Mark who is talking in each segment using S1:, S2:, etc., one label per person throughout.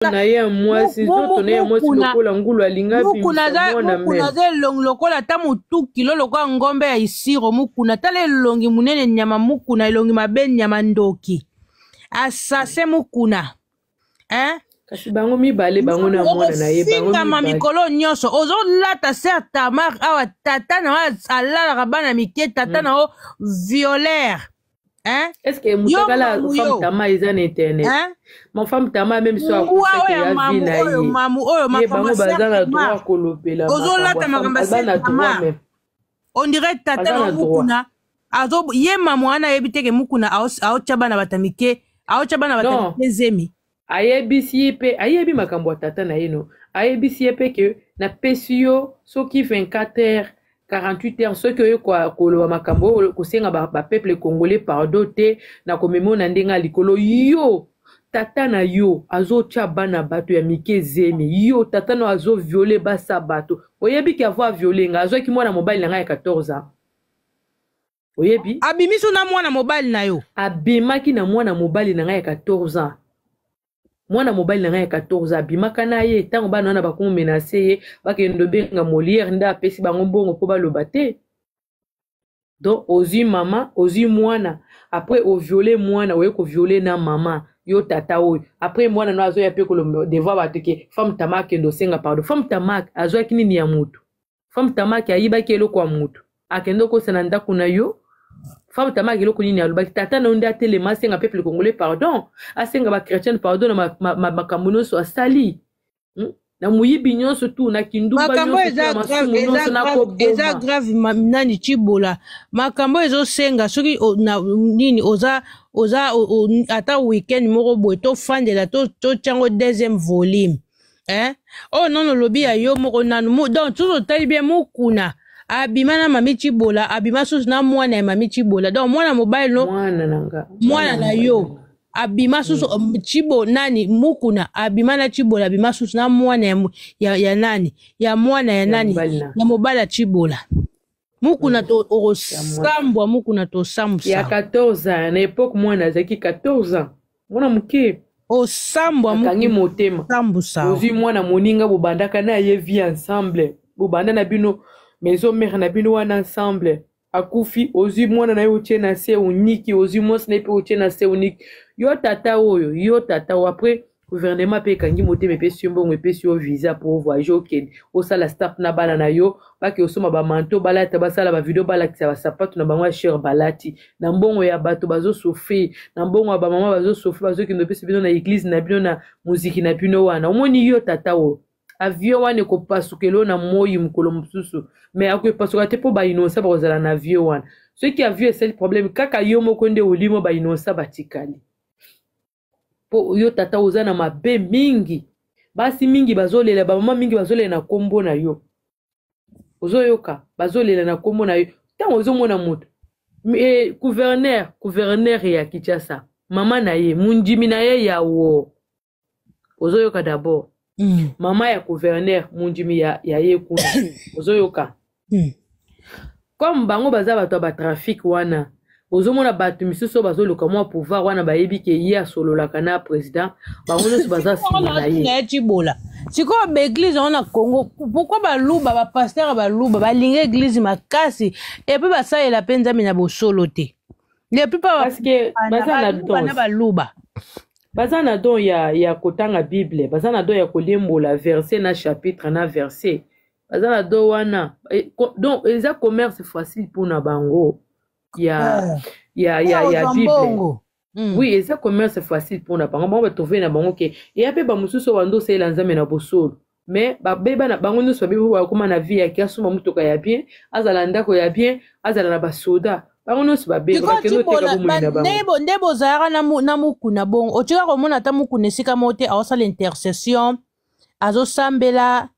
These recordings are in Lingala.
S1: na ye mwasi zoto na ye mwasi lokola ngulu alinga
S2: mukuna za elongi lokola ata mutuki lo lokola ngombe ya isiro mukuna tala elongi munene nyama mukuna elongi mabe nyama ndoki asase mukuna
S1: kasi bango mibale bango na mwana na ye bango
S2: singama mikolo nyonso ozolata ser Tamar awa tata na alalaka bana mike tata na o violeur
S1: est-ce que mutakala femme Tama eza na internet ma femme Tama même so akusaki ya vie na ye ye bango bazala droit kolopela
S2: ozolata makambo ya Tama on dirait tata na mukuna azo ye mamu wana yebi teke mukuna aotya bana batamike aotya bana batamike zemi
S1: ayebisi ye mpe ayebi makambo ya tata na ye no ayebisi ye mpe ke na pesi yo soki 24 heures 48 heures soki oyo koloba makambo kosenga bapeuple congolais pardon te na komemona ndenge ya likolo yo tata na yo azotya bana bato ya mike zemi yo tata na azoviole basa bato oyebi ke avo aviole nga azwaki mwana mobali na ngai ya 14 ans oyebi
S2: abimiso na mwana mobali na yo
S1: abimaki na mwana mobali na ngai ya 14 ans mwana mobali na ngai ya 14 abimaka na ye ntango bana wana bakomenase ye bakende benga Molière nde apesi bango mbongo mpo baloba te donc ozwi mama ozwi mwana après oviole mwana oye koviole na mama yo tata oyo après mwana no azoya mpe kolomba devoir bato ke femme Tama akende osenga pardon femme Tama azwaki nini ya mutu femme Tama ayibaki eloko ya mutu akende okosana ndako na yo femme Tama eloko nini alobaki tata na nde atelema asenga peuple congolais pardon asenga ba chrétien pardon na makambo nyonso asali na muyibi nyonso tu na kindumba nyonso
S2: eza grave nani Chibola makambo ezosenga soki nini oza ata weekend moko boye tofandela totyango deuxième volume oh non lobi ya yo moko nanu donc tozotali bien mokuna abima na mami Chibola abima susu na mwana ya mami Chibola donc mwana mobile no mwana na yo abima susu Chibo nani mukuna abima na Chibola abima susu na mwana ya nani ya mwana ya nani ya mobile Chibola mukuna to osambwa mukuna to samsa
S1: ya 14 ans na époque mwana azaki 14 ans mwana muke
S2: osambwa
S1: mukangi motema
S2: sambusa
S1: ozwi mwana moninga bobandaka na ye vie ensemble bobanda na bino maison mère na bino wana ensemble akufi ozwi mwana na yo otie na se uniki ozwi mwasi na ye mpe otie na se uniki yo tata oyo après gouvernement mpe ekangi motema epesi yo mbongo epesi yo visa pour voyage okende osala staff na bana na yo bake osoma bamanto balata basala bavideo balakisa basapato na bango ya chere balati na mbongo ya bato bazosofri na mbongo ya bamama bazosofri bazokende opesi bino na eglise na bino na muziki na bino wana omoni yo tata oyo avion wana ekopasukelo na moi mokolo mosusu mais akopasuka te mpo bainosa bakozala na avion wana soki avion esali problème kaka yo moko nde olimo bainosa batikali po yo tata oza na mabe mingi basi mingi bazolela bamama mingi bazolela na kombo na yo ozoyoka bazolela na kombo na yo ntango ozomona moto gouverneur ya Kinshasa mama na ye mundimi na ye yawo ozoyoka d'abord mama ya gouverneur mundimi ya ye kuna ozoyoka comme bango baza bato ba trafic wana ozomona bato misusu bazoluka mwa pouvoir wana bayebi ke ye asololaka na président bango nyonso baza nsima na ye
S2: Chibola sikoyo baeglise wana Congo pourquoi baluba bapaster baluba balinga eglise makasi epuis basalela mpe nzambe na bosolo te le plupart bana baluba
S1: baza na don ya kotanga bible baza na don ya kolembola verset na chapitre na verset baza na don wana donc eza commerce facile mpona bango ya bible oui eza commerce facile mpona bango bango batrouve na bango ke eya mpe bamosusu bando osalela nzambe na bosolo mais babeba na bango nyonso babebi bakoma na vie yake asomba motuka ya bien azala ndako ya bien azala na basoda bango nyonso babeba
S2: nde bozalaka na mukuna bongo otika komona ata mukuna esika moko te aosala intercession azosambela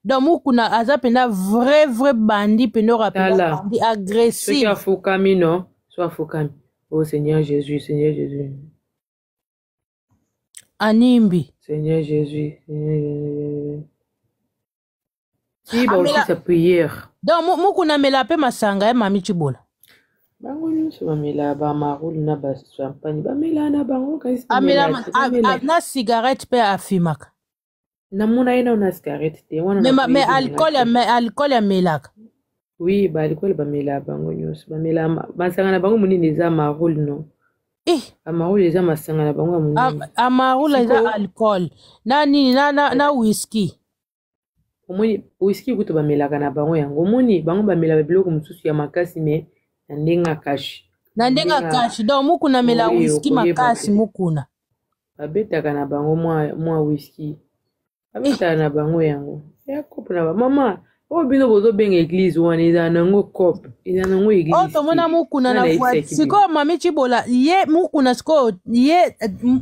S2: donc mukuna aza penda vrai bandi penda orapenda bandi agressif
S1: soki afukami no so afukami oh Seigneur Jésus
S2: animbi
S1: Seigneur Jésus si ba aussi sa prière
S2: donc mukuna mela pe masanga ya mami Chibola
S1: Bango nyonso bamela ba marule na ba champagne bamela na bango kasi
S2: amela na cigarette pe afimaka
S1: namona ye na cigarette te
S2: mais alcool amelaka
S1: oui ba alcool bamela bango nyonso bamela masanga na bango monene eza marule non amarule eza masanga na bango ya monene
S2: amarule eza alcool na nini na whisky
S1: omoni whisky kuto bamelaka na bango yango omoni bango bamela biloko mosusu ya makasi me na ndenge kashi
S2: donc mukuna mela whisky makasi mukuna
S1: babetaka na bango mwa whisky babetaka na bango yango ya kope na mama oyo bino bozobenga église wana eza nango cope eza nango église
S2: tomona mukuna na voiture sikoyo mami Chibola ye mukuna sikoyo ye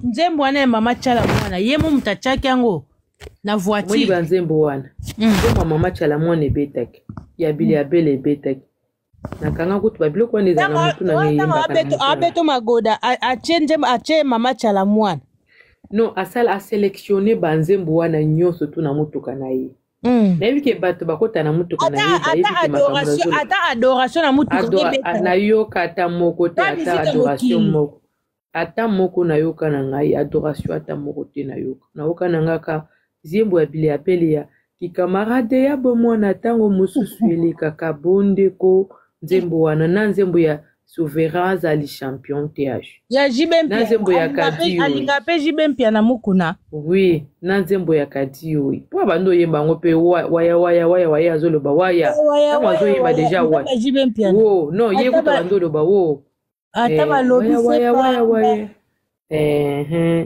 S2: nzembo wana ya mama Chala mwana ye mu mutachaki yango na voiture
S1: moni banzembo wana nzembo mama Chala mwana ebetaki ya bili ya bele ebetaki nakanga kutu babiloko wana eza na mutu na ngeyembaka
S2: abeto magoda ache mama Chala mwana
S1: non aselectionne banzembo wana nyonso tu na mutuka na ye nayebi ke bato bakota na mutuka na ye
S2: ata adoration na mutuka
S1: nayoka ata moko te ata adoration moko ata moko nayoka na ngai adoration ata moko te nayoka na ngaka nzembo ya bile apele ya kikamarade ya bomwana ntango mosusu elekaka bondeko nzembo wana na nzembo ya souverain azali champion th
S2: ya jibempia
S1: na nzembo ya kadi
S2: alinga pe jibempia na mukuna
S1: oui na nzembo ya kadi oyo po bando yemba ngo pe waya azoloba waya ntango azoyemba deja wo non ye kuta bando loba wo
S2: ata balobi
S1: waya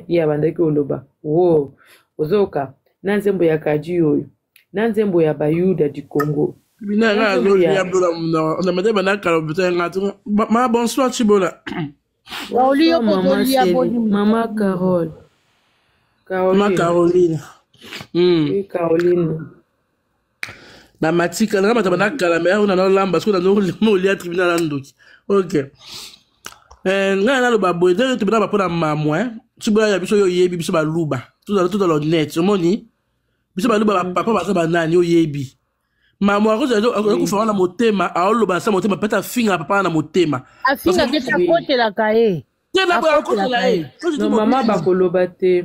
S1: ya bandaki oloba wo ozoka na nzembo ya kadi oyo na nzembo ya bayuda du Congo
S3: bonsoir Chibola.
S1: Maman Carole.
S3: Maman Caroline.
S1: Oui, Caroline.
S3: Na matika na mata banakala me ona na lamba parce que na lia tribunal ndoki. OK. Nga na lo babo de tribunal ba pona mamwe. Chibola ya biso yo yebi biso ba luba. Tout dans l'honnête. Omoni. Biso ba luba papa ba sa nani yo yebi. Maman akoze akufa na motema aoloba sa motema peta finga papa na motema
S2: afinga keta kote la kae
S3: tena ba kote la e
S1: no mama bakoloba te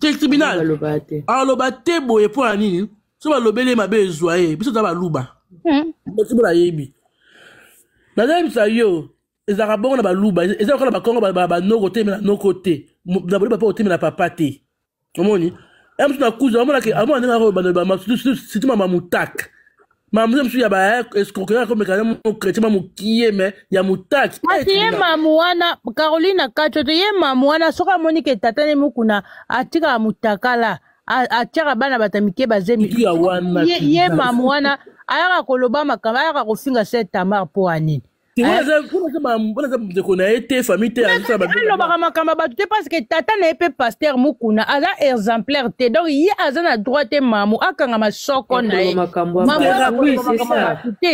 S3: tribunal aoloba te boye po anini so ba lobele mabe ezwa e biso ta ba luba biso ba yebi na demi sa yo ezaka bongo na ba luba ezaka na ba kongo ba noko te na noko te na ba pa te na papa te omoni em na kuza omona ke amona na ba c'est mama mutak mamu msu ya ba escroquerie comme quand mon chrétien mamu kieme ya mutaki
S2: ati ye mamu wana Caroline Kacho to ye mamu wana soka monike tatane mukuna atika mutakala ataka bana batamike bazemi ye mamu wana ayaka koloba makamba ayaka kofinga septembre po anini alobaka makamba bato te parce que tata na ye mpe paster mukuna aza exemplaire te donc ye aza na droit te mamu akanga masoko na ye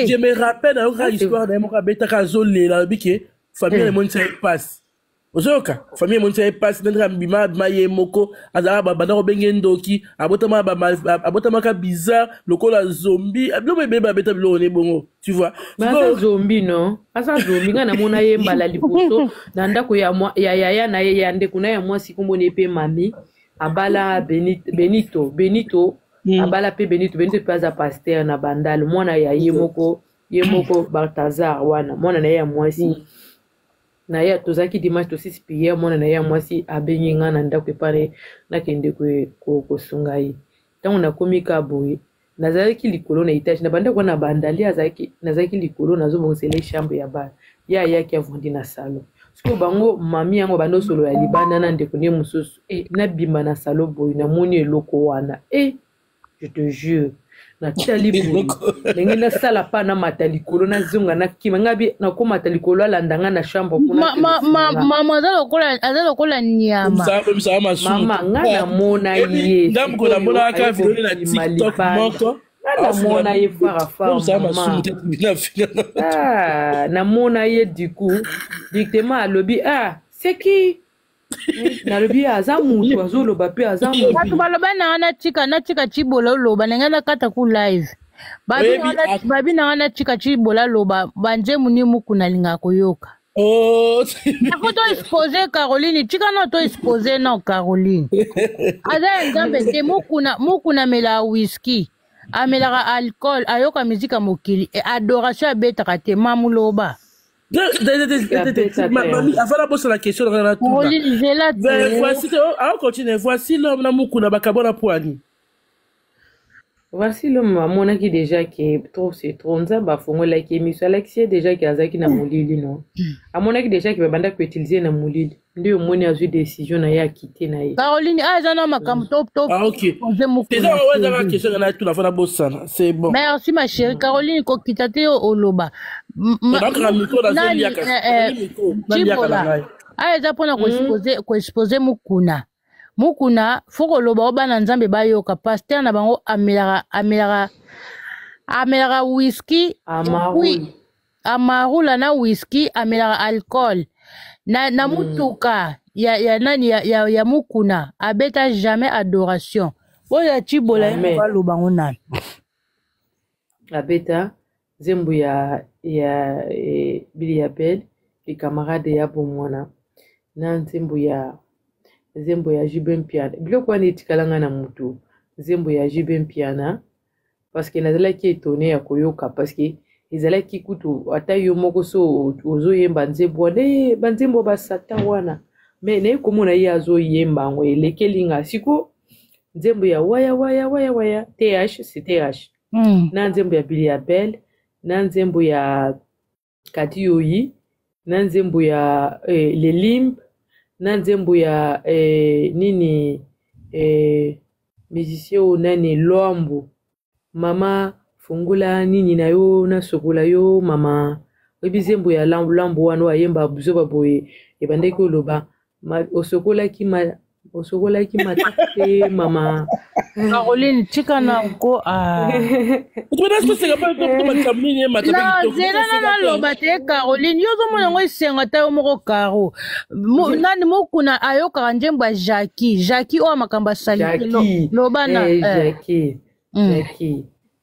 S3: je me rappelle na histoire na ye moko abetaka azolela alobi ke famille emonisa ye passe ozoyoka famille emonisa ye passe ndenge bima ye moko azalaka banda kobenge ndoki abotamaka bizarre lokola zombi biloko ebele abeta biloko ne bongo tu vois
S1: aza zombi non aza zombi nga namona ye mbala liboso na ndako ya yaya na ye ya ndeko na ya mwasi kombo ne pe mami abala Benito abala pe Benito pe aza pasteur na bandalo mwana ya ye moko Balthazar wana mwana na ye ya mwasi na ye tozaki dimanche tosisi priere mwana na ye ya mwasi abengi nga na ndako epare nakende kosunga ye ntango nakomi ka boye nazalaki likolo na etage na bandako wana bandali nazalaki likolo nazobongisela chambre ya bana ye ayaki avandi na salon siko bango mami yango bando solo ya libanda na ndeko ne mosusu nabima na salon boye namoni eloko wana je te jure natali boye ndenge nasala pa na mata likolo nazonga nakima ngabi nakomata likolo alandanga na chambre
S2: mama aza lokola nyama
S1: mama nga namona ye
S3: namonaka video na TikTok moko
S1: namona ye farafara namona ye du coup directement alobi c'est qui nalobi aza mutu azoloba pe aza
S2: bato baloba nanga natika Chibola oloba ndenge nakata ku live babi na wana chika chibola loba banje muni mukuna linga koyoka.
S3: Oh,
S2: faut to exposer Caroline, chika no to exposer no Caroline. Ada nzambe te mukuna mela whisky, amela alcool, ayoka muzika mokili e adoration abeta te mamuloba.
S3: Avant la poser la question, voici l'homme na mukuna bakabona poani.
S1: Voici l'homme à mon qui déjà qui trouve c'est trop nzamba fongo la qui émission Alexia déjà qui azaki na mulili non. À mon qui déjà qui va banda peut utiliser na mulili. Ndio moni a eu décision na ya quitter na ye.
S2: Caroline zana makam top.
S3: Ah OK. Déjà ouais dans la question na tout la fana bossana. C'est bon.
S2: Merci ma chérie Caroline ko kitate oloba.
S3: Donc la micro dans le liaka.
S2: Eza pona ko exposer mukuna. Mukuna foko loba obana nzambe bayoka pasteur na bango amelaka whisky amarula na whisky amelaka alcool na mutuka ya nani ya mukuna abeta jamais adoration oya chibola ya loba ngona
S1: abeta zembu ya Billy Abel les camarades ya bomwana na zembu ya Jibem Piana. Biloko wana etikalanga na mutu. Zembo ya Jibem Piana. Parce que nazalaki étonné ya koyoka. Parce que ezalaki kutu. Ata yo moko so ozo yemba nzembo wana. Banzembo basata wana. Mais ne komona ye azo yemba ngo elekelinga. Siko nzembo ya waya. TH, c'est TH. Na nzembo ya Billy Abel. Na nzembo ya Katiyoyi. Na nzembo ya Lelimbe. Na nzembo ya nini musicien o nani Lwambo mama fungula nini na yo na sokola yo mama obi nzembo ya Lwambo wana ayemba buzoba boye ebandeki oloba osokola ki matate mama
S2: Caroline chika na ko loba te Caroline yo zo mona ngo isenga ta yo moko Caro nani mokuna ayoka njembo ya Jackie o makamba salite loba na
S1: Jackie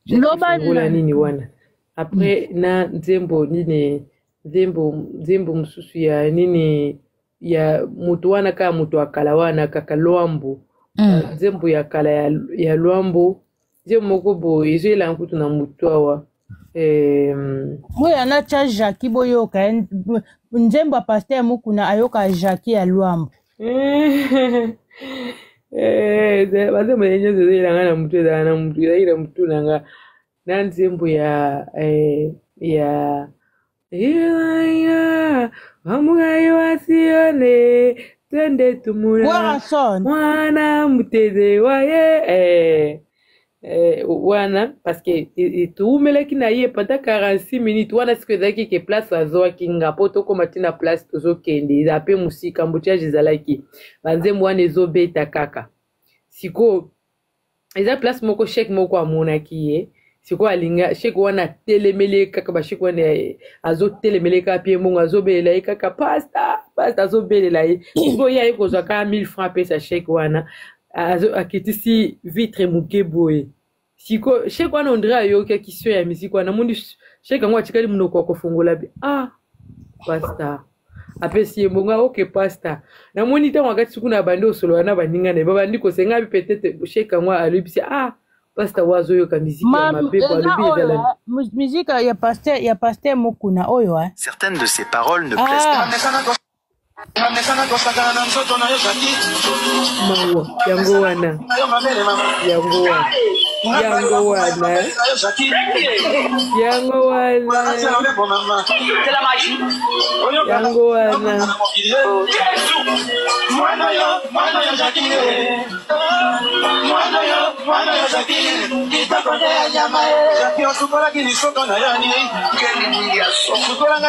S2: loba
S1: na nini wana après na nzembo nini nzembo msusu ya nini ya mutu wana ka mutu akala wana kaka Lwambo nzembo ya kala ya Lwambo nzembo moko bo ezela nkutu na mutu awa
S2: moya na cha Jackie boyoka nzembo pasteur mukuna ayoka Jackie ya Lwambo
S1: bazembo yenye ezela na mutu ezala mutu nanga na nzembo ya Wamugayo wasione twende tumula mwana muteze waye wana parce que tuumelaki na ye pendant 46 minutes wana siko ezalaki ke place azwaki nga po tokoma tina place tozokende eza pe musika mbutiage ezalaki banzembo wana ezobeta kaka siko eza place moko shek moko amonaki ye siko alinga sheko wana telemele kaka ba sheko wana azo telemele ka pie mongo azo belela ye kaka pasta azo belela ye siko ya eko zaka 1000 francs pesa sheko wana azo akitisi vitre mukeboye siko sheko wana ondra yo ka kisio ya miziki wana mundi sheko ngwa chikali muno kwa kufungola bi pasta apesi mbonga oke pasta na moni ta wakati siku na bando solo wana baninga ne baba ndiko senga bi peut-être sheko ngwa alibisi Pasta wazo yo ka miziki ya mabebo alubi ezala
S2: miziki ya pasteur mukuna oyo
S4: Certaines de ses paroles ne plaisent pas.
S1: mawa yango wana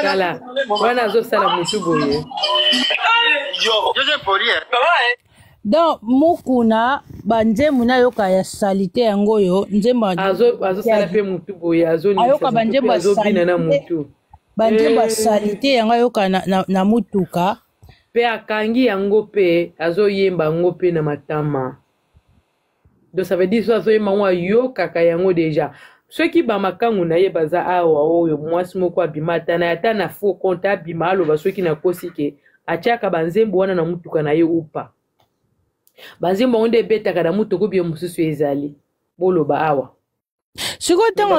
S1: kala wana azosala mutu boye
S2: donc mukuna banzembo nayoka ya salite yango yo nzembo
S1: azosala pe mutu boye
S2: ayoka banzembo azobina
S1: na mutu
S2: banzembo ya salite yango ayoka na mutuka
S1: pe akangi yango pe azoyemba yango pe na matama donc ça veut dire so azoyemba yango ayokaka yango déjà soki bamakangu na ye baza awa oyo mwasi moko abima ata na faux compte abima aloba soki nakosi ke atiaka banzembo wana na mutuka na ye upa banzembo yango nde ebetaka na mutuka oyo mosusu ezali boloba awa
S2: sikoyo ntango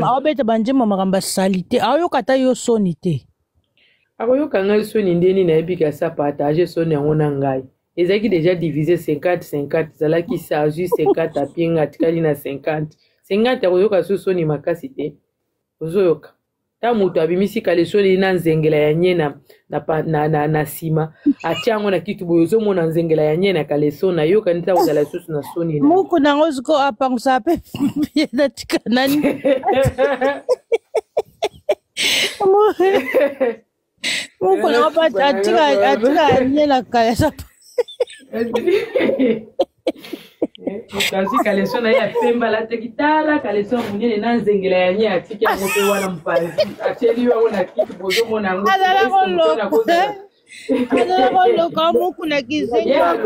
S2: aobeta banzembo makambo asali te aoyoka ata yo soni te
S1: akoyoka ngai soni ndeni nayebi ke asa partage soni yango na ngai ezalaki déjà divisé 50-50 ezalaki sa azwi 50 apienga atikali na 50 akoyoka so soni makasi te ozoyoka ta moto abimisi kalesoni na nzengela ya nye na nsima atia yango na kitu boye ozomona nzengela ya nye na kaleso nayoka nde ta kozala lisusu na soni
S2: muku nango siko apangusa mpe natika nani muku nango atika nye na kaleso
S1: kasi kaleso na ye apemba lateki tala kaleso monene na nzengela ya nye atiki yango mpe wana mopanzi atieli yango na kiti bozomona yango
S2: azalakoloka muku na kizenga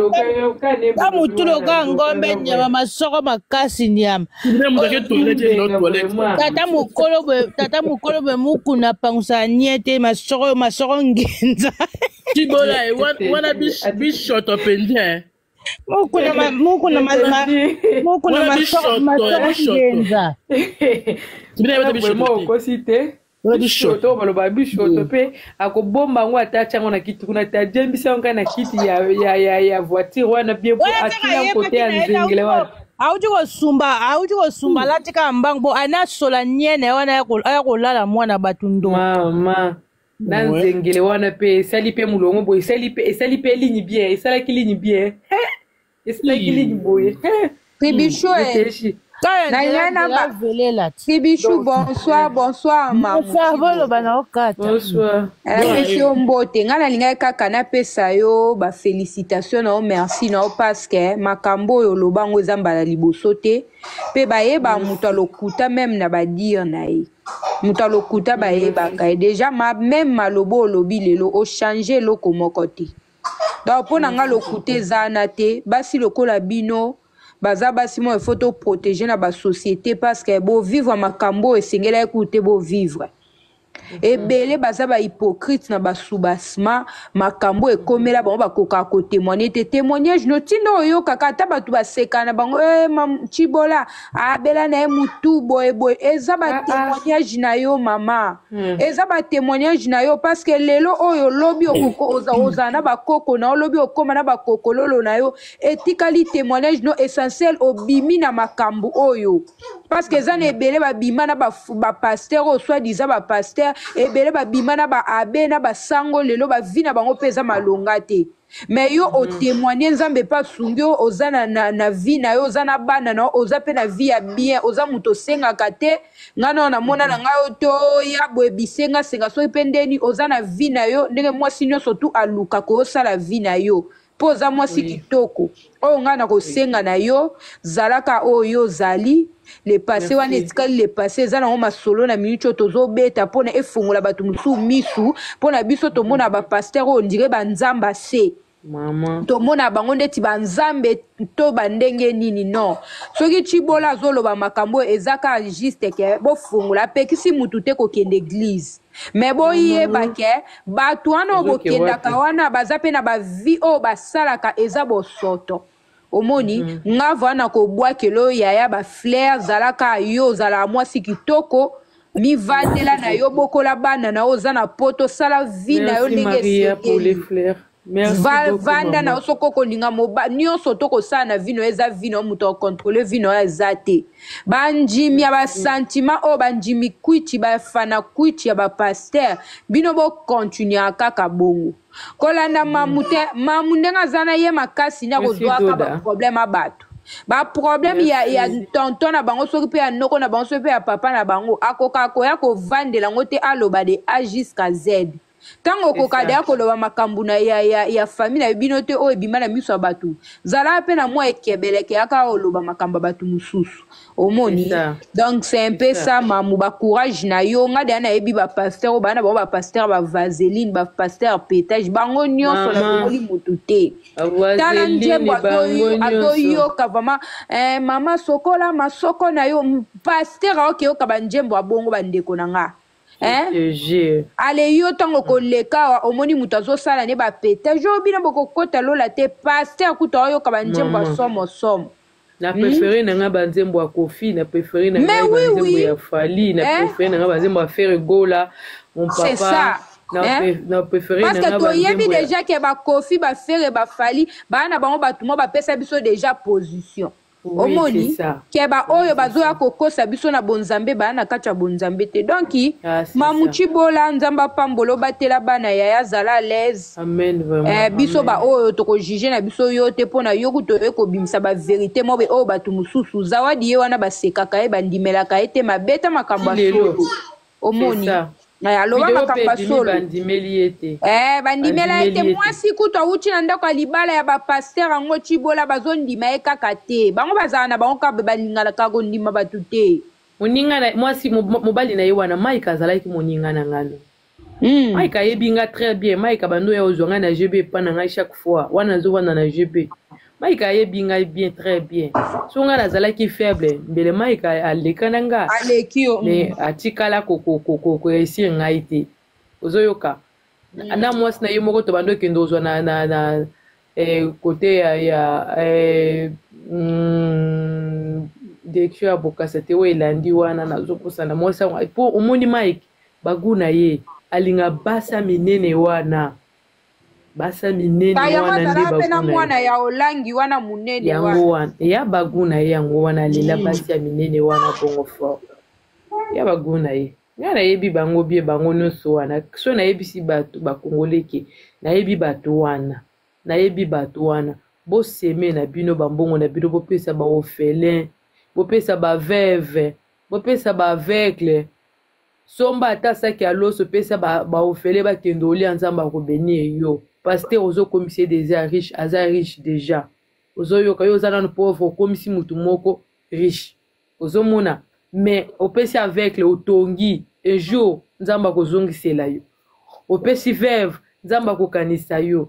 S2: mutu loka ngombe nyama masoko makasi nyama tata mokolo bwe muku na pangusa nye te masoko ngenza
S3: Tibola wana bishoto pendia
S2: muku na masoko ngenza
S1: okosi te bishoto baloba bishoto mpe akobomba yango atatia yango na kiti kuna te ajembisa yango na kiti ya voiture wana bien po atina kote ya nzengele wana
S2: auti kosumba alatika mbangu bo anasola nyene wana aya kolala mwana bato ndo
S1: mama na nzengele wana mpe esali mpe mulongo boye esali mpe ligne bien esalaki ligne bien esalaki ligne boye
S5: Tribichou Tribichou, bonsoir, maman.
S1: Bonsoir.
S5: Monsieur Mbote, nga nalinga kaka na pesa yo ba félicitations na merci na parce que makambo yo lobango ezambala liboso te pe bayeba mutu alokuta même na ba dire na ye. Mutu alokuta bayeba ka déjà même malobo lobi lelo o changer loko moko te. Donc pona nga lokuta zana te basi lokola bino baza basi mo faut protéger na ba société parce que bo vivre makambo esengela écouter bo vivre ebele baza ba hypocrite na ba soubasma makambo ekomela bango bakoka ko témoigner te témoignage no tindo oyo kaka ta batu basekana bango mam Chibola abela na mutu boy eza ba témoignage na yo mama eza ba témoignage na yo parce que lelo oyo lobi okoko oza na ba koko na lobi okoma na ba kokololo na yo etikali témoignage no essentiel obimi na makambo oyo parce que eza na ebele ba bima na ba pasteur o soit disant ba pasteur ebele ba bima na ba abe na ba sango lelo ba vi na bango peza malonga te mais yo o témoigner nzambe pa sungyo oza na vie na yo oza na bana na oza pe na vie ya bien oza muto senga kate ngana na mona na ngayo to ya boebisenga senga so pendeni oza na vie na yo ndenge mwasi nyonso tu aluka ko sala vie na yo poza mwasi kitoko o ngana ko senga na yo zalaka oyo zali le passé wana etikali le passé eza nango masolo na minute oyo tozobeta mpona efungola bato mosusu misu mpona biso tomona bapaster oyo ondire banzamba se tomona bango ndeti banzambe to bandenge nini non soki Chibola azoloba makambo eza ka juste ke bofungola apekisi mutu te kokende église mais boyeba ke bato wana oyo bokendaka wana baza mpe na bavi oyo basalaka eza bosoto omoni nga vana ko bwakelo yaya ba fleur zalaka yo zala mwasi kitoko mi vandela na yo bokola bana na oza na poto sala vie na yo ndenge vanda na osoko kolinga moba nyonso tokosala na vino eza vino mutu akontrole vino eza te banjimi ya basentiment oyo banjimi kwiti bafana kwiti ya bapaster bino bokontinue kaka bongo kolanda mamu te mamu ndenge aza na ye makasi nde akozwaka baproblème ya bato baproblème ya tonton na bango soki mpe ya noko na bango soki mpe ya papa na bango akoka koya kovandela yango te aloba de A jusqu'à Z tango kokade akoloba makambo na ya famille na bino te oyo ebima na miso ya bato zala pe na mwa ekebeleke aka oloba makambo bato mususu omoni donc c'est un peu ça mamu ba courage na yo nga de na ebi ba pasteur bana ba pasteur ba vaseline ba pasteur pétage bango nyonso na kokoli mutu te tala njembo azoyoka vraiment mama sokola masoko na yo pasteur aokeyoka banjembo abongo bandeko na nga ale yo tango koleka omoni mutu azosala ne bapétage yo bino bokokota lola te pasteur kuta oyoka banjembo asomosomo
S1: na préféré na nga banzembo ya Kofi na préféré na nga banzembo ya Fali na préféré na nga banzembo ya Ferregola mon papa
S5: c'est ça
S1: na préféré
S5: parce que toyebi déjà ke ba Kofi ba Ferre ba Fali bana bango batumo bapesa biso déjà position omoni ke ba oyo bazoya kokosa biso na bonzambe bana kacha bonzambe te donc mamuchi bola nzamba pambolo batela bana ya zala l'aise
S1: amen vraiment
S5: biso ba oyo toko juger na biso yo te pona yo kutoye ko bimisa ba vérité mobe oyo batu mususu zawadi ye wana basekaka e bandimelaka ete mabeta makamba solo omoni na aloba makamba solo
S1: bandimeli ete
S5: bandimela ete mwasi kuto awuti na ndako ya libala ya bapaster yango chibola bazondima ye kaka te bango bazala na bango kabe balingana kaka kondima batu te
S1: moninga mwasi mobali na ye wana maika azalaki moninga na ngano maika ayebi nga très bien maika bando ya ozwanga na gb epa na ngai chaque fois wana azovanda na gb maika ayebi ngai bien très bien so nga nazalaki faible mbele maika aleka na nga mais atikala koesir ngai te ozoyoka na mwasi na ye moko to bando okende ozwa na kote ya direction ya bokasa te oyo elandi wana nazopusana mwasi po omoni maika bagu na ye alinga basa minene wana basa minene wana nde
S5: baguna ya olangi wana munene
S1: yango wana ya baguna ye yango wana lela basi ya minene wana bongo fort ya baguna ye nga nayebi bango bie bango nyonso wana so nayebisi bato bakongoleke nayebi bato wana boseme na bino bambongo na bino bopesa baorphelin bopesa baveuve bopesa baaveugle somba ata saki ya loso pesa baorphelin bakende olia nzambe akobeni yo pasteur ozokomisi déjà riche aza riche déjà ozoyoka yo oza nano pauvre okomisi mutu moko riche ozomona mais opesi aveugle otongi un jour nzambe akozongisela yo opesi veuve nzambe akokanisa yo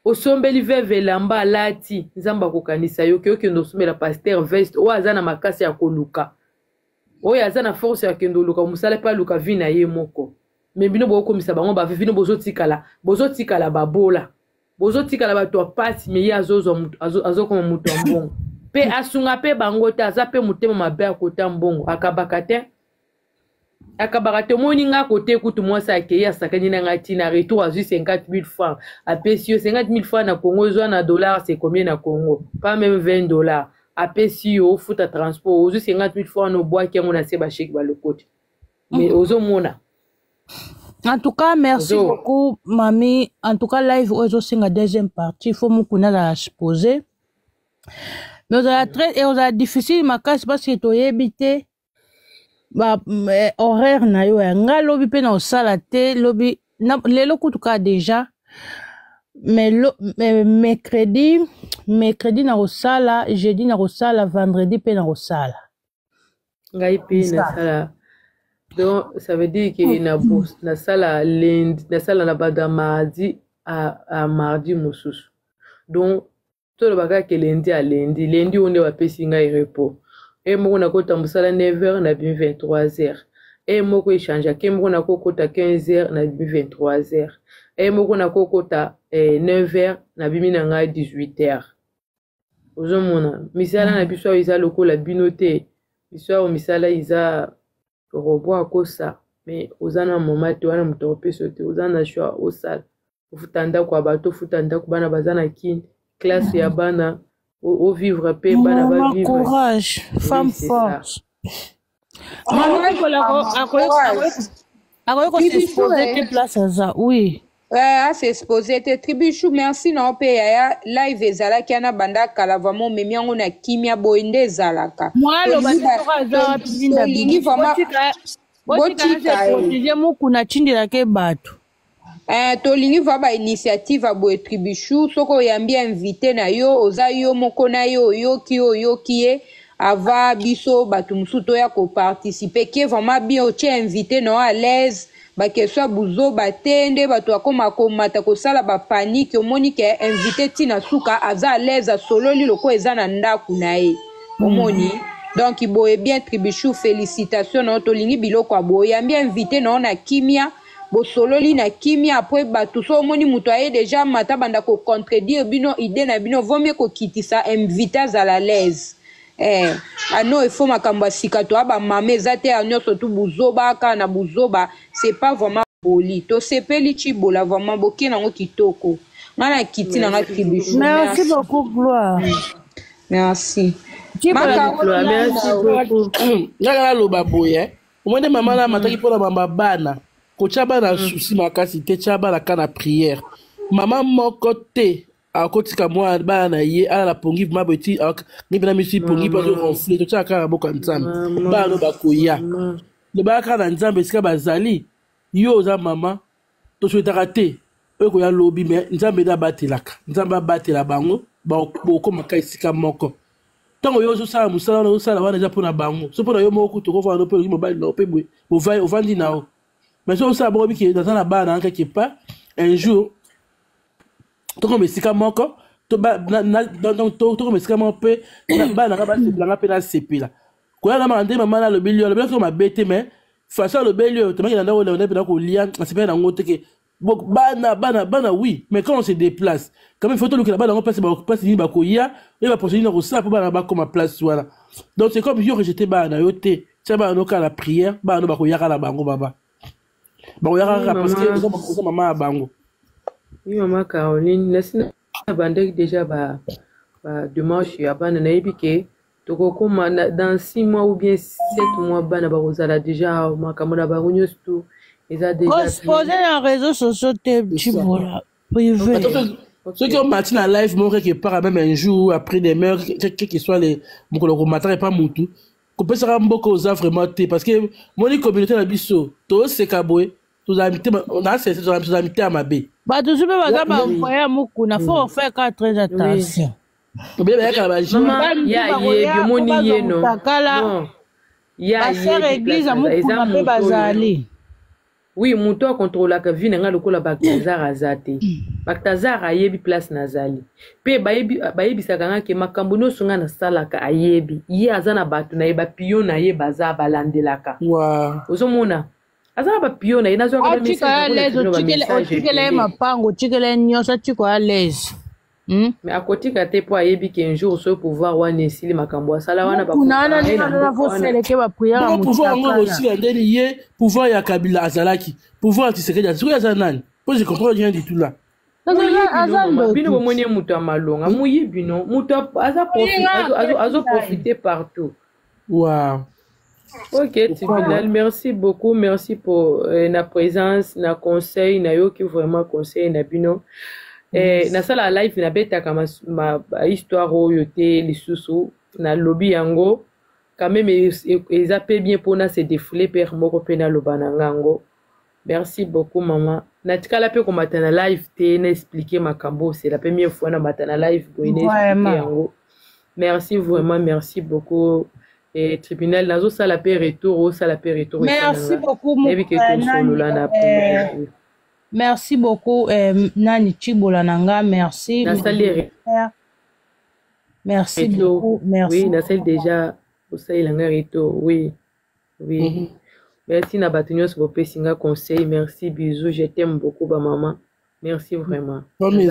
S1: osombeli veuve elamba alati nzambe akokanisa yo okende osombela pasteur veste oyo aza na makasi ya koluka oyo aza na force ya kende oluka mosala mpe aluka vi na ye moko me bino bokomisa bango bafe bino bozotikala babola bozotikala bato ya pasi me ye azokoma moto ya mbongo mpe asunga mpe bango te aza mpe motema mabe ya kota mbongo akabaka te omoni nga kote kutu mwasi akei asakani na nga ntina retour azwi 50 000 francs apesi yo 50 000 francs na Congo ezwa na dollar c'est combien na Congo pas même 20 $. Apesi yo ofuta transport ozwi 50 000 francs no boaki yango na se basheki balokoti mais ozomona.
S2: En tout cas, merci beaucoup, Mami. En tout cas, live, c'est la deuxième partie. Il faut qu'on a la exposer. Mais on a difficile, ma casse, parce que tu as habité, horaire, na yo, nga lobby pe na osala te, lobby, les locaux, en tout cas, déjà. Mais mercredi na osala, jeudi na osala, vendredi pe na osala.
S1: Nga ipi na sala. Donc, ça veut dire qu'il y a une salle à lundi, une salle à bas mardi à mardi moussus. Donc, tout le bagage que lundi à lundi on est à Pessinga et repos. Et moi on a côté à 9h, on a bien 23h. Et moi on échange à on a côté à 15h, on a bien 23h. Et moi on a côté à 9h, on a bien 18h. Aux hommes, misala na biso isa loko la binote. Biso misala isa robot à kosa mais ozana mama te wana muto opeso te ozana choix osala ofutanda kwa bato futanda ku bana bazana kin classe ya bana au vivre pe bana ba vivre
S2: courage femme forte mama ako s'exposer te place za oui
S5: s'exposer te tribuchou merci na pe ya live ezala kana banda kala vraiment memi yango na kimia boinde ezalaka
S2: moi lo ba pinda
S5: lingi vraiment
S2: botika mukuna chindela ke bato
S5: tolingi va ba initiative a boye Tribichou soko yambi invité na yo oza yo moko na yo yoki ye ava biso batu musuto ya ko participer qui est vraiment bien o invité no à l'aise ba ke soit buzo batende batu akoma komata ko sala ba panique omoni ke invité tina suka aza à l'aise a solo li loko eza na ndaku na ye omoni donc boye bien Tribichou félicitations no tolingi biloko boye yambi invité no na kimia bosololi na kimia après batu so moni muto aye déjà mata banda ko contredire bino idée na bino vaut mieux ko kitisa invité à la l'aise ano il faut makambo sika to aba mame zate anyo surtout buzoba kana buzoba c'est pas vraiment poli to sepeli chibola vraiment boké nango kitoko ngana kiti na Tribichou.
S2: Merci beaucoup Gloire.
S5: Merci.
S1: Merci beaucoup.
S3: Ngala loba boye omone mama na mataki pona mama bana ko chaba souci makasi te chaba la kana prière mama moko te akotika mwa bana ye ala la pongi mabeti ni bina misi pongi pa zo conflit to chaka boka nzambe bana bakoya le baka na nzambe sika bazali yo za mama to souhaitaka te eko ya lobi mais nzambe da batelaka nzambe batela bango ba ko makai sika moko tango yo so sala musala no sala wana ja pona bango so pona yo moko to ko fa no pe mo ba no pe bo vai ovandi nao mais so ça bon que dans la bana quelque part un jour to comme sika moko to ba donc to comme sika moko pe na bana ka ba se blanga pe na sepila ko ya ma ndé mama na le bilio le ko ma bete mais façon le bilio to ma na ndako le pe na ko lia sepela na ngote ke bana oui mais quand on se déplace quand même faut que la bana on passe ni ba ko ya et va procéder na ko ça pour bana ba comme place voilà donc c'est comme yo rejeter bana yo te ça ba no ka la prière bana ba ko ya la bango baba. Bon, parce que nous sommes maman à Bango.
S1: Oui, maman Caroline, laisse-nous abandonner déjà dimanche à Bananaïbike. Dans 6 mois ou bien 7 mois, Banabazala déjà, Makamona Barounios tout. Ils ont déjà.
S2: Exposé dans les réseaux sociaux, privé.
S3: Ceux qui ont matin à live, moi, qui part même un jour après des mœurs, quel que soit les. Mon le matin et pas moutou. On peut se rendre beaucoup aux offres vraiment parce que mon communauté la biso tous ces caboués tous invités on a ces invités à ma baie
S2: bah tout simplement bazaba envoyer mukuna faut faire très attention
S1: maman ya ye moni ye non ya
S2: ye église mukuna pe bazali
S1: oui muto a contrôler ka vie nga lokola Balthazar azate Balthazar ayebi place nazali pe bayebi sakanga ke makambo no sunga na salaka ayebi ye azana batu na yeba pion na ye baza balandelaka
S3: wa
S1: ozomona azana ba pion na ye nazo ka
S2: message chikele mapango chikele nyosa chiko à l'aise
S1: mais akotika te po ayebi ke un jour so pouvoir wana esili makambo asala wana ba
S2: kuna na faut faire que ba prière
S3: mu pouvoir ngo aussi ndeni ye pouvoir ya Kabila azalaki pouvoir Tshisekedi azuri azanani po je comprends rien du tout là
S1: bino bomoni muto amalonga muyibi no muto azo profiter partout.
S3: Wow.
S1: Ok, Tibinal, merci beaucoup, merci pour la présence, na conseil, na yo qui vraiment conseil na bino. Na sala live na beta kama ma histoire oyote lisusu na lobby yango quand même ils appellent bien pour na se défouler per moko pena lobana ngango. Merci beaucoup maman. Na tikala pe ko matana live te na expliquer makambo, c'est la première fois na matana live pour expliquer yango. Merci vraiment, merci beaucoup. Et tribunal nazo sala pe retour, sala pe retour.
S2: Merci beaucoup mon merci beaucoup Nani Chibola Nanga, merci. Merci beaucoup, merci.
S1: Oui, na celle déjà au sai langa retour, oui. Oui. Merci na batunios pour pesinga conseil, merci bisous, je t'aime beaucoup ba maman. Merci vraiment.
S2: Problème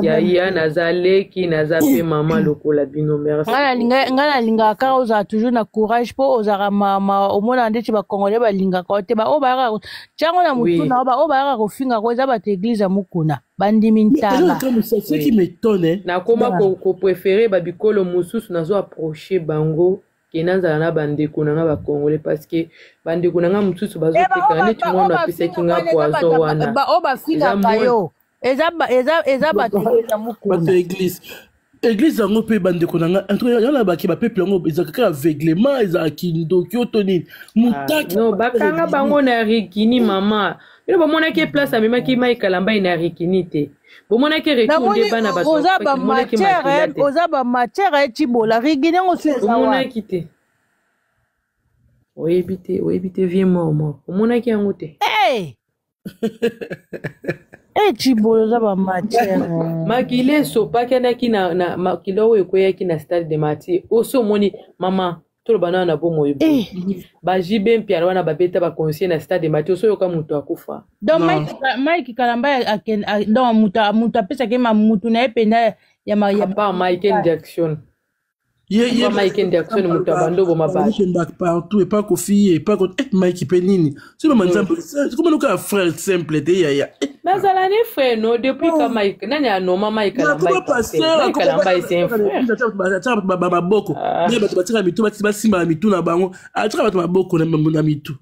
S1: ya nazale ki nazape maman lokola bino merci.
S2: Ngala linga ka oza toujours na courage po oza mama omona ndeti ba congolais ba linga ka te ba o ba chango na mutu na ba o ba ko finga ko za ba te église mukuna bandimi ntala.
S3: Ce qui m'étonne
S1: na koma ko préférer ba bikolo mususu nazo approcher bango kenanza na bandeko na ba congolais parce que bandeko na mususu bazo tekana neti mwana pesa kinga poazo wana
S2: ba o ba finga kayo eza ba te mukuna
S3: église église yango pe bandeko nanga yana baki ba peuple yango ezaka aveuglement ezaki ndoki otoni mutaki
S1: non bakanga bango na rikini mama bino bomonaki place amemaki mai kalamba ina rikini te bomonaki rekunde bana bato
S2: oza ba matière Chibola rikini ngo se
S1: bomonaki te oyebi te vie mort omonaki yango te
S2: Chibola oza ba matière
S1: makile sopaki anaki na makile oyo ekweyaki na stade de Martyrs oso omoni mama tolobana na bomoi bajibe mpiala wana babeta baconsier na stade de Martyrs oso yoka moto akufa
S2: donc Mike Kalamba donc moto apesaki mutu na ye penda ya
S1: pa Michael Jackson Michael Jackson moto abando boma ba
S3: partout et pas Kofi et pas Mike Penini c'est pas exemple c'est comme un frère simple te ya
S1: nazala ni frère no depuis que Mike nani anoma Mike Kalamba c'est un frère
S3: baboko ni bato batika mitu basimba mitu na bango atika bato maboko na mitu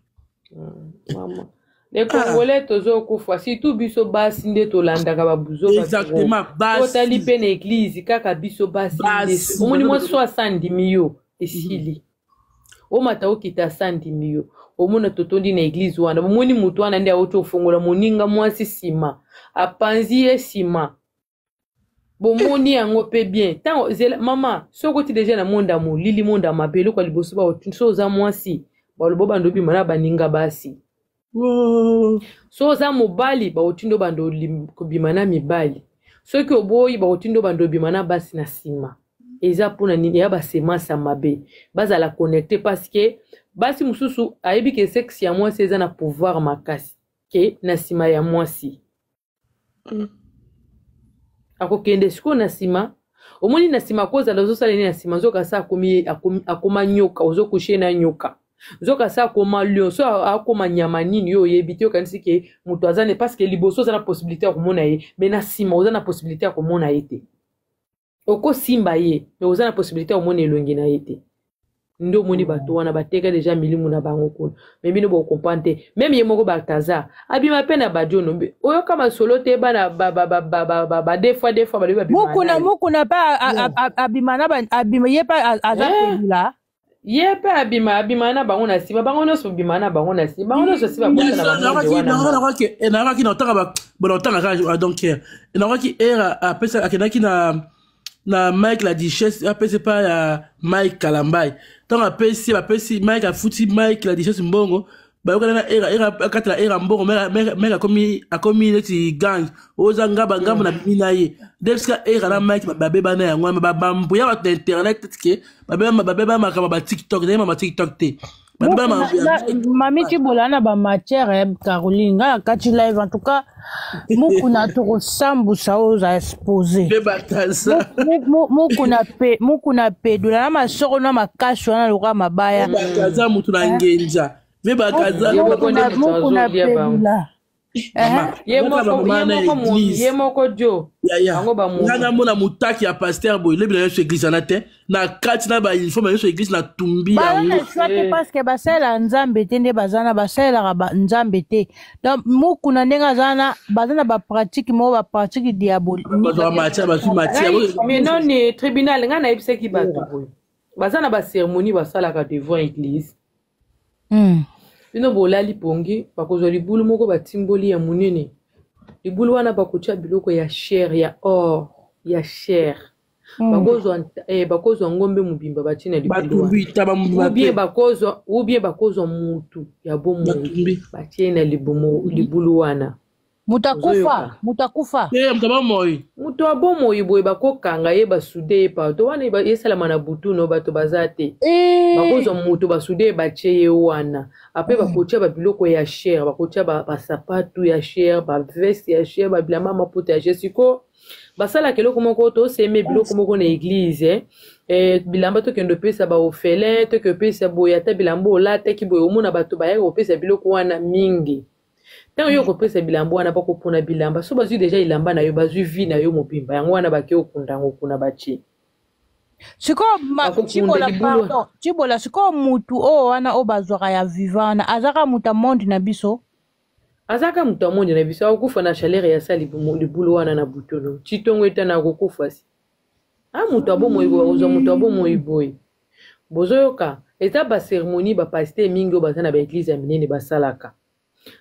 S1: mama les Congolais tozo kufa surtout biso basi nde tolandaka babuzo
S3: exactement basi
S1: otali pe na église kaka biso basi omoni mo 70 millions esili omata okita 100 millions omona totondi na église wana omoni mutu wana nde auto fongola moninga mwasi sima apanzi esima bomoni yango pe bien tant mama soko ti déjà na monda mo lili monda mabelo kwa liboso ba otunso za mwasi balobo bandobi mana baninga basi so za mobali ba otindo bando kubimana mibali soki oboyi ba otindo bando bimana basi na sima eza pona nini ya ba semasa mabe baza la connecter parce que basi mususu ayebi ke sexe ya mwasi eza na pouvoir makasi ke na sima ya mwasi akokende siko na sima omoni na sima koza lozo sala ni na sima zoka sa akoma nyoka ozokushe na nyoka zoka sa koma lion so akoma nyama nini yo yebite yo kanisi ke mutu azane parce que liboso za na possibilité ya komona ye mais na sima oza na possibilité ya komona ye te oko simba ye mais oza na possibilité ya komona elongi na ye te ndo moni bato wana bateka déjà milimu na bango kuna mais bino bo comprendre même ye moko bataza abima pe na bajono oyo kama solo te bana ba des fois ba
S2: mukuna pa abima na abima ye pa azapela
S1: ye pe abima na bango na sima bango no so bima na bango na sima bango no so siba bota na bango
S3: na ki na otaka ba otaka ka donc na ki era apesa akenaki na Mike la Duchesse apesa pa ya Mike Kalambai tant apesi Mike afuti Mike la Duchesse mbongo ba yoka na era akatla era mbongo meka akomi leti gang oza ngaba na bina ye deska era na Mike babeba na yango babambu ya ba internet tike babeba makama ba TikTok na ma TikTok te
S2: Mami Chibola na ba matière Caroline nga kati live en tout cas mukuna to sambu saoza exposé mukuna pe dola na masoko na makasho na loka mabaya
S3: bakaza mutu na ngenja bakaza
S2: mukuna pe dola
S1: ye moko jo
S3: ngana mona mutaki ya pasteur boy lebi na yesu église na te na kati na ba uniforme yesu église na tumbi
S2: ya ngwe parce que basala nzambe te nde bazana basala ba nzambe te donc mukuna ndenga zana bazana ba pratique mo ba pratique diabolique
S1: mais non ni tribunal ngana ebiseki bato boy bazana ba cérémonie basala ka devant église bino bolali pongi bakozwa libulu moko batimboli ya munene libulu wana bakotia biloko ya chair ya or ya chair bakozwa ngombe mubimba batina libulu ou bien bakozwa mutu ya bomoi batie na libulu wana
S2: mutakufa
S1: mutu abomoi boye bakokanga ye basude ye pato wana esalama na butu no bato baza te bakozwa mutu basude batie ye wana apres bakotia babiloko ya chair bakotia basapatu ya chair baveste ya chair babilamba maputa ya chair siko basalaka eloko moko toseme biloko moko na église bilamba tokende opesa baorphelin toke opesa boye ata bilamba olataki boye omona bato bayaka kopesa biloko wana mingi ntango yo kopesa bilamba wana bakopona bilamba so bazwi deja ilamba na yo bazwi vi na yo mobimba yango wana bake okunda yango kuna batie
S2: Chibola siko mutu o wana o bazwaka ya vivana azaka muta monde na biso
S1: azaka muta monde na biso akufa na chaleur ya sali libulu wana na butono chitongo etana kokufa si Ah, mutu abo moiboy, ozo mutu abo moiboy. Bozoyoka, eza ba cérémonie ba pasteur mingi ba na ba église ya minene basalaka.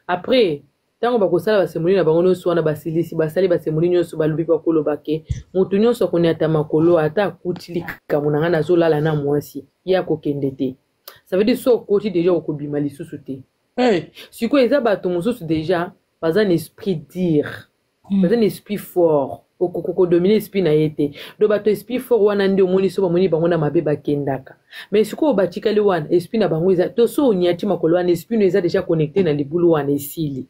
S1: Après, tango bakosala ba cérémonie na bango nyonso wana basilisi basali ba cérémonie nyonso balubi pa koloba ke mutu nyonso koni ata makolo ata akutili kamunanga na zolala na mwasi ya kokende te. Ça veut dire so koti déjà okobima lisusu te. Siko eza bato mosusu déjà baza un esprit dire. Baza un esprit fort. Okoko dominer esprit na yete. Do bato esprit fort wana ndi omoni so bamoni bango na mabe bakendaka. Mais siko batikali wana esprit na bango eza to so onyati makolo wana esprit no eza déjà connecté na libulu wana esili.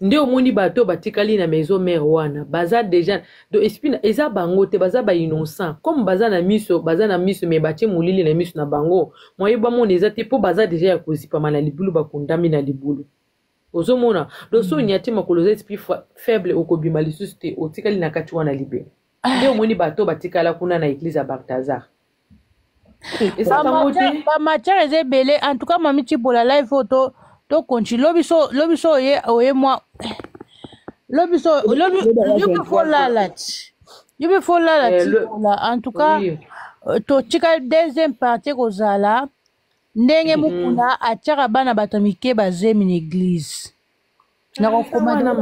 S1: Nde omoni bato batikali na maison mère wana baza déjà do esprit eza bango te baza ba innocent comme baza na miso me batie mulili na miso na bango moyeba mona eza te po baza déjà ya kozipama na libulu bakundami na libulu ozomona do so nyati makolo za esprit faible okobima lisusu te otikali na kati wana libe nde omoni bato batikala kuna na église ya Balthazar.
S2: Ba matière eza ebele en tout cas mami Chibola live photo to continue lobiso oye moi lobiso you faut la en tout cas to tika deuxième partie kozala ndenge mukuna atira bana batamike bazemi na église na rekomanda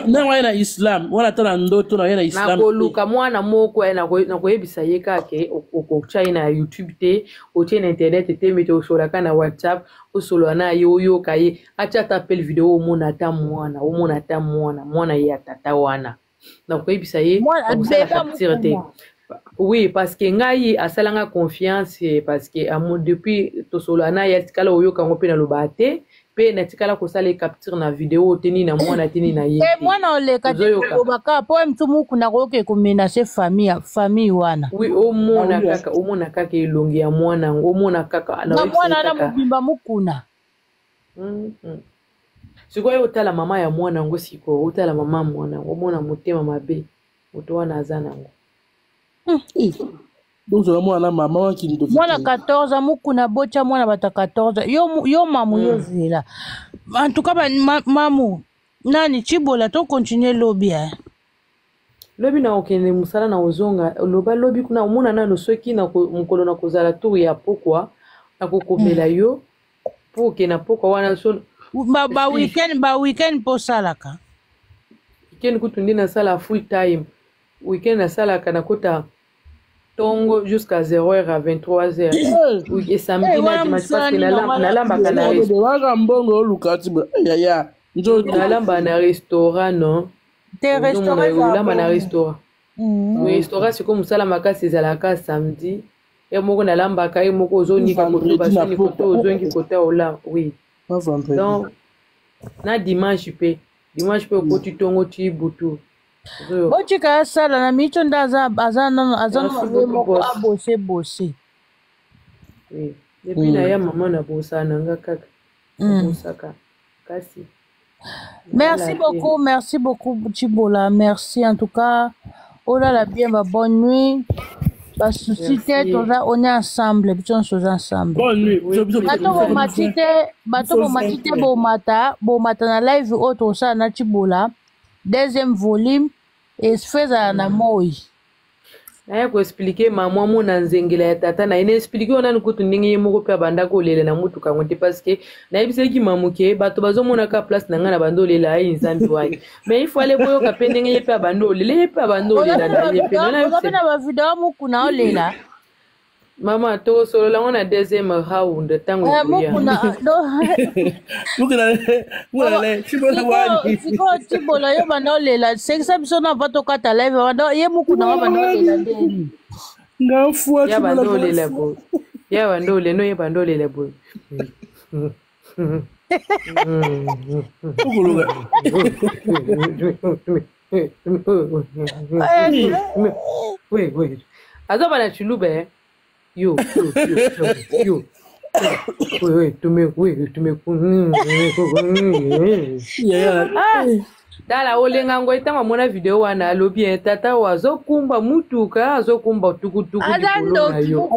S3: na wana islam wana tana ndoto na yana islam
S1: na koluka mwana moko na koyebisa ye kake okochina na YouTube te otie na internet te mete osolaka na WhatsApp osolo na yo kaye acha tapel video omona ta mwana ya tata wana na koyebisa ye te. Oui, parce que ngai asalanga confiance parce que depuis to solo na ya tikala oyo kango pe na lobate pe na tikala ko sala capture na video teni na mwana teni na ye.
S2: Mwana oleka tobaka po mtumu kuna koke ko menacer famille wana.
S1: Oui, omona kaka elongi ya mwana omona kaka
S2: na mwana na mubimba mukuna.
S1: Siko yo tala mama ya mwana ngo siko utala mama mwana omona motema mabe otowana azana ngo.
S3: Donc c'est mwana mama qui nous
S2: mwana 14 mukuna bocha mwana bata 14 yo mamu yo zela en tout cas mamu nani Chibola to continuer lobby
S1: lobi na okende musala na ozonga lobi kuna omona nano soki na mukolo na kozala tour ya pokwa na kokomela yo poke na pokwa wana so
S2: ba weekend po salaka
S1: weekend kutundi na sala full time weekend na salaka na kota tongo jusqu'à 0h à 23h. Oui, et samedi na dimanche parce que na lamba kana restaurant non.
S2: Te restaurant
S1: lamba na restaurant. Oui, restaurant c'est comme ça la makasi ezalaka samedi. Et moko na lamba ka e moko ozoni ka kotobasi ni koto ozongi kota ola. Oui. Donc na dimanche pe okoti tongo ti butu.
S2: Bochika sala na micho ndaza azana moko abose.
S1: Oui. Depuis na ya maman na bosa nanga kaka. Bosaka. Kasi.
S2: Merci beaucoup Chibola. Merci en tout cas. Oh là là bien bonne nuit. Pas souci tête on est ensemble, on est ensemble.
S3: Bonne nuit.
S2: Bato matite bomata na live auto ça na Chibola. Deuxième volume et feza na moi.
S1: Na ko expliquer mama mo na nzengela ya tata na ine expliquer ona nkutu ndingi yemoko pe banda ko lela na mutu ka ngote parce que na yebiseki mamuke bato bazomona ka place na ngana bando lela ai nzambi wai mais il faut aller boyo ka pendenge ye pe bando lela na ye pe
S2: na ba video mu kuna olela
S1: mama to solo la ngona deuxième round tango ya
S2: Chibola yo bana lela seksa biso na bato kata live bana ye mu kuna bana lela ndeni
S3: ngafua
S1: ya bando lela bo ya bando le no ye bando lela bo oui azo bana chulube yo dala olenga ngo itanga mona video wana alobi tata wazokumba mutuka azokumba tukutuku
S2: likolo na
S3: yo